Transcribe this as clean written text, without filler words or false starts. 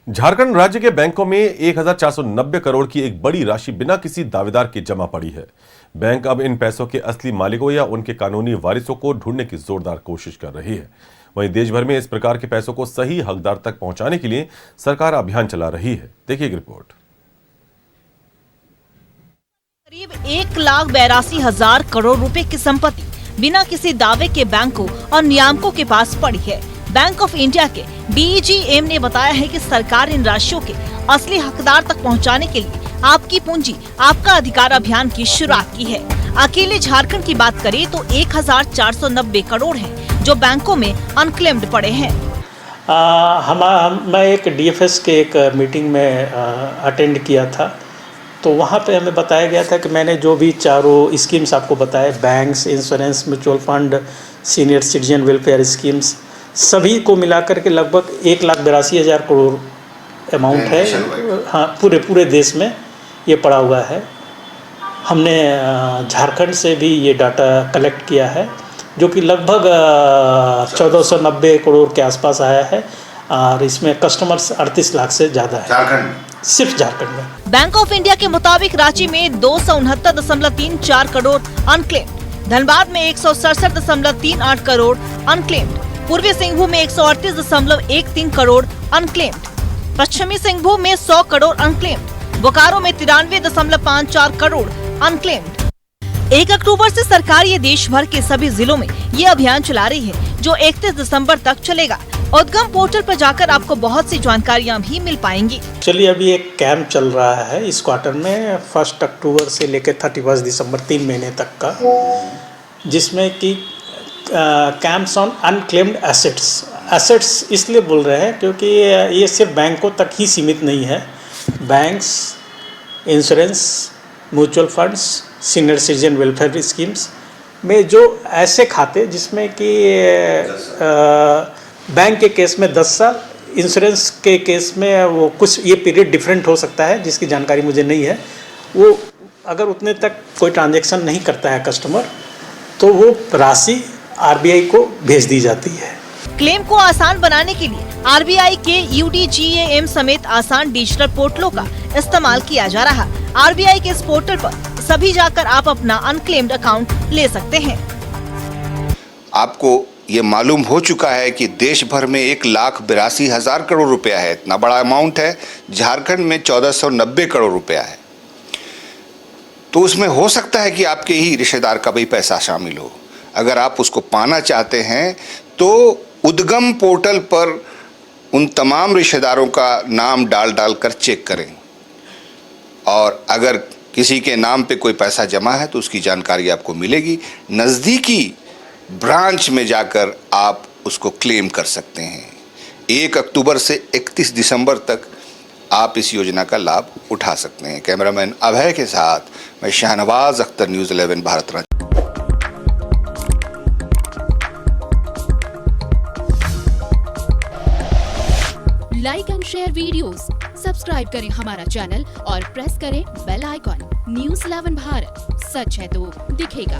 झारखंड राज्य के बैंकों में 1490 करोड़ की एक बड़ी राशि बिना किसी दावेदार के जमा पड़ी है। बैंक अब इन पैसों के असली मालिकों या उनके कानूनी वारिसों को ढूंढने की जोरदार कोशिश कर रही है। वहीं देश भर में इस प्रकार के पैसों को सही हकदार तक पहुंचाने के लिए सरकार अभियान चला रही है। देखिए एक रिपोर्ट। करीब 1,82,000 करोड़ रुपए की संपत्ति बिना किसी दावे के बैंकों और नियामकों के पास पड़ी है। बैंक ऑफ इंडिया के DGM ने बताया है कि सरकार इन राशियों के असली हकदार तक पहुंचाने के लिए आपकी पूंजी आपका अधिकार अभियान की शुरुआत की है। अकेले झारखंड की बात करें तो 1,490 करोड़ हैं जो बैंकों में अनक्लेम्ड पड़े हैं। मैं एक DFS के एक मीटिंग में अटेंड किया था, तो वहाँ पे हमें बताया गया था कि मैंने जो भी चारों स्कीम्स आपको बताए, banks, insurance, mutual fund, senior citizen welfare schemes, सभी को मिलाकर के लगभग 1,82,000 करोड़ अमाउंट है। हाँ, पूरे देश में ये पड़ा हुआ है। हमने झारखंड से भी ये डाटा कलेक्ट किया है, जो कि लगभग 1490 करोड़ के आसपास आया है, और इसमें कस्टमर्स 38 लाख से ज़्यादा है सिर्फ झारखंड में। बैंक ऑफ इंडिया के मुताबिक रांची में 269.34 करोड़ अनक्लेम्ड, धनबाद में 167.38 करोड़ अनक्लेम्ड, पूर्वी सिंहभूम में 138.13 करोड़ अनक्लेम्ड, पश्चिमी सिंहभूम में 100 करोड़ अनक्लेम्ड, बोकारो में 93.54 करोड़ अनक्लेम्ड। 1 अक्टूबर से सरकार ये देश भर के सभी जिलों में ये अभियान चला रही है, जो 31 दिसंबर तक चलेगा। उद्गम पोर्टल पर जाकर आपको बहुत सी जानकारियाँ भी मिल पाएंगी। चलिए, अभी एक कैंप चल रहा है इस क्वार्टर में 1 अक्टूबर से लेकर 31 दिसंबर 3 महीने तक का, जिसमें कि कैंप्स ऑन अनक्लेम्ड एसेट्स इसलिए बोल रहे हैं क्योंकि ये सिर्फ बैंकों तक ही सीमित नहीं है। Banks, insurance, mutual funds, senior citizen welfare schemes में जो ऐसे खाते जिसमें कि बैंक के केस में 10 साल, इंश्योरेंस के केस में वो कुछ ये पीरियड डिफरेंट हो सकता है, जिसकी जानकारी मुझे नहीं है, वो अगर उतने तक कोई ट्रांजैक्शन नहीं करता है कस्टमर, तो वो राशि RBI को भेज दी जाती है। क्लेम को आसान बनाने के लिए RBI के UDGAM समेत आसान डिजिटल पोर्टलों का इस्तेमाल किया जा रहा। RBI के इस पोर्टल पर सभी जाकर आप अपना अनक्लेम्ड अकाउंट ले सकते हैं। आपको ये मालूम हो चुका है कि देश भर में 1,82,000 करोड़ रुपया है। इतना बड़ा अमाउंट है। झारखंड में 1490 करोड़ रुपया है। तो उसमें हो सकता है कि आपके ही रिश्तेदार का भी पैसा शामिल हो। अगर आप उसको पाना चाहते हैं तो उद्गम पोर्टल पर उन तमाम रिश्तेदारों का नाम डाल कर चेक करें, और अगर किसी के नाम पे कोई पैसा जमा है तो उसकी जानकारी आपको मिलेगी। नज़दीकी ब्रांच में जाकर आप उसको क्लेम कर सकते हैं। 1 अक्टूबर से 31 दिसंबर तक आप इस योजना का लाभ उठा सकते हैं। कैमरामैन अभय के साथ मैं Shahnawaz Akhtar, news 11 Bharat. Like and share videos, subscribe करें हमारा चैनल और प्रेस करें बेल आइकॉन। न्यूज़ 11 भारत, सच है तो दिखेगा।